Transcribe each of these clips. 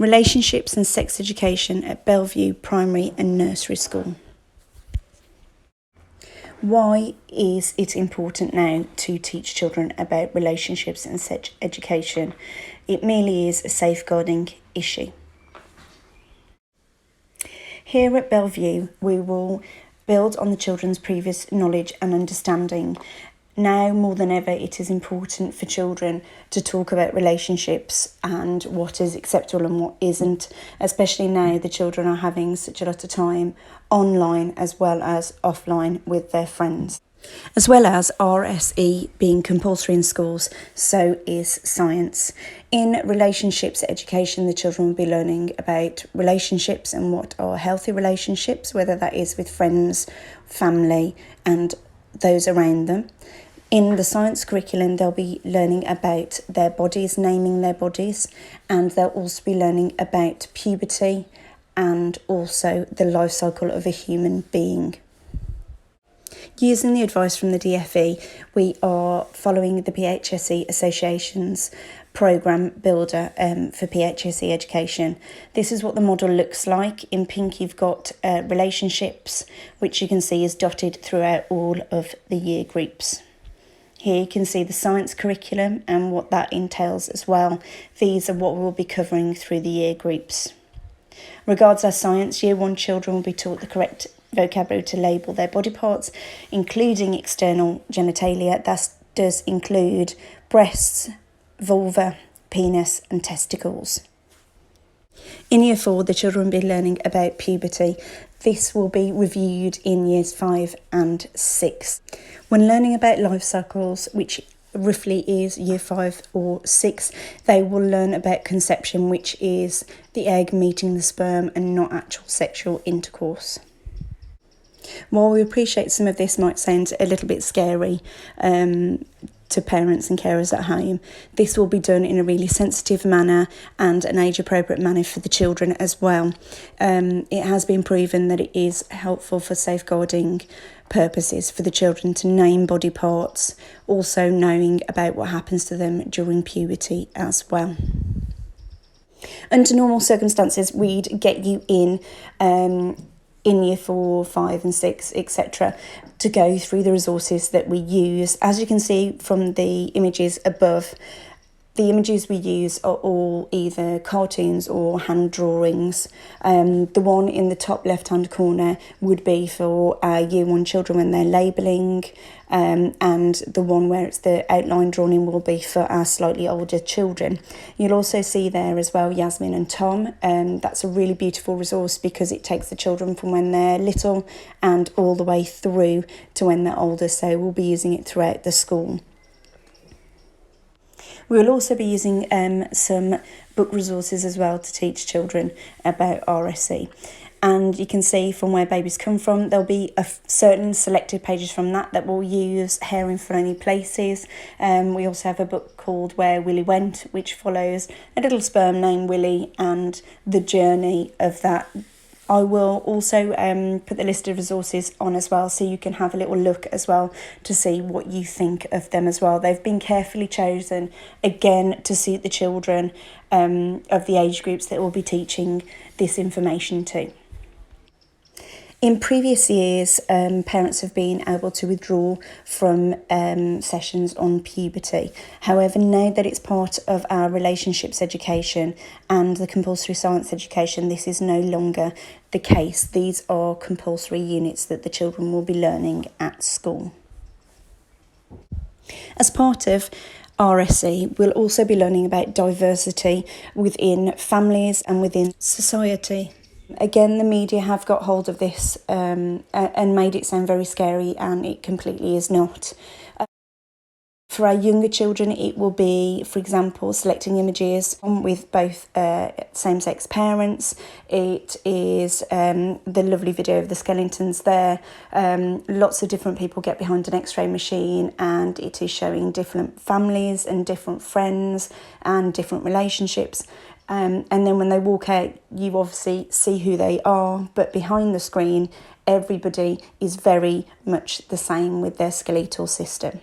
Relationships and Sex Education at Bellevue Primary and Nursery School. Why is it important now to teach children about relationships and sex education? It merely is a safeguarding issue. Here at Bellevue, we will build on the children's previous knowledge and understanding. Now more than ever, it is important for children to talk about relationships and what is acceptable and what isn't, especially now the children are having such a lot of time online as well as offline with their friends. As well as RSE being compulsory in schools, so is science. In relationships education, the children will be learning about relationships and what are healthy relationships, whether that is with friends, family and those around them. In the science curriculum, they'll be learning about their bodies, naming their bodies, and they'll also be learning about puberty and also the life cycle of a human being. Using the advice from the DFE, we are following the PHSE Association's programme builder for PHSE education. This is what the model looks like. In pink, you've got relationships, which you can see is dotted throughout all of the year groups. Here you can see the science curriculum and what that entails as well. These are what we'll be covering through the year groups. Regards our science, Year 1 children will be taught the correct vocabulary to label their body parts, including external genitalia. That does include breasts, vulva, penis and testicles. In Year 4, the children will be learning about puberty. This will be reviewed in Years 5 and 6. When learning about life cycles, which roughly is Year 5 or 6, they will learn about conception, which is the egg meeting the sperm and not actual sexual intercourse. While we appreciate some of this might sound a little bit scary to parents and carers at home, this will be done in a really sensitive manner and an age-appropriate manner for the children as well. It has been proven that it is helpful for safeguarding purposes for the children to name body parts, also knowing about what happens to them during puberty as well. Under normal circumstances, we'd get you in Year 4, 5 and 6, etc. to go through the resources that we use. As you can see from the images above, the images we use are all either cartoons or hand drawings. The one in the top left-hand corner would be for our Year 1 children when they're labelling, and the one where it's the outline drawn in will be for our slightly older children. You'll also see there as well Yasmin and Tom. That's a really beautiful resource because it takes the children from when they're little and all the way through to when they're older, so we'll be using it throughout the school. We will also be using some book resources as well to teach children about RSE. And you can see from where babies come from, there'll be certain selected pages from that we'll use. Hair in Funny Places. We also have a book called Where Willie Went, which follows a little sperm named Willie and the journey of that. I will also put the list of resources on as well, so you can have a little look as well to see what you think of them as well. They've been carefully chosen, again, to suit the children of the age groups that we'll be teaching this information to. In previous years, parents have been able to withdraw from sessions on puberty. However, now that it's part of our relationships education and the compulsory science education, this is no longer the case. These are compulsory units that the children will be learning at school. As part of RSE, we'll also be learning about diversity within families and within society. Again, the media have got hold of this and made it sound very scary, and it completely is not. For our younger children, it will be, for example, selecting images with both same-sex parents. It is the lovely video of the skeletons there. Lots of different people get behind an X-ray machine, and it is showing different families and different friends and different relationships. And then when they walk out, you obviously see who they are, but behind the screen, everybody is very much the same with their skeletal system.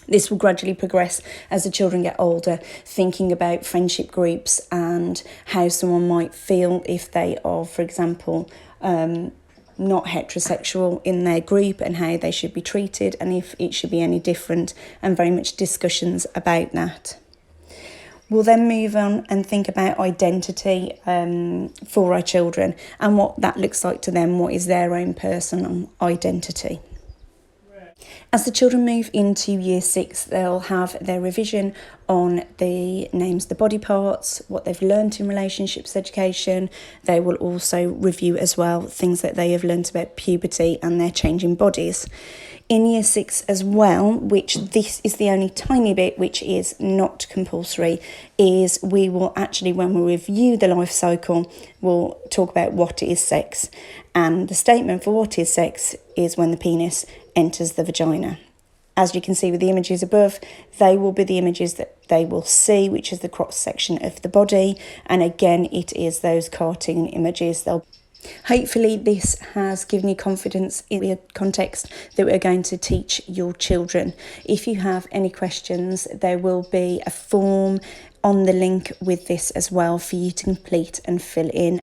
This will gradually progress as the children get older, thinking about friendship groups and how someone might feel if they are, for example, not heterosexual in their group, and how they should be treated and if it should be any different, and very much discussions about that. We'll then move on and think about identity for our children and what that looks like to them, what is their own personal identity. As the children move into year 6, they'll have their revision on the names of the body parts, what they've learnt in relationships education. They will also review as well things that they have learnt about puberty and their changing bodies. In year 6 as well, which this is the only tiny bit which is not compulsory, is we will actually, when we review the life cycle, we'll talk about what is sex. And the statement for what is sex is when the penis enters the vagina. As you can see with the images above, they will be the images that they will see, which is the cross section of the body. And again, it is those cartoon images. Hopefully this has given you confidence in the context that we're going to teach your children. If you have any questions, there will be a form on the link with this as well for you to complete and fill in.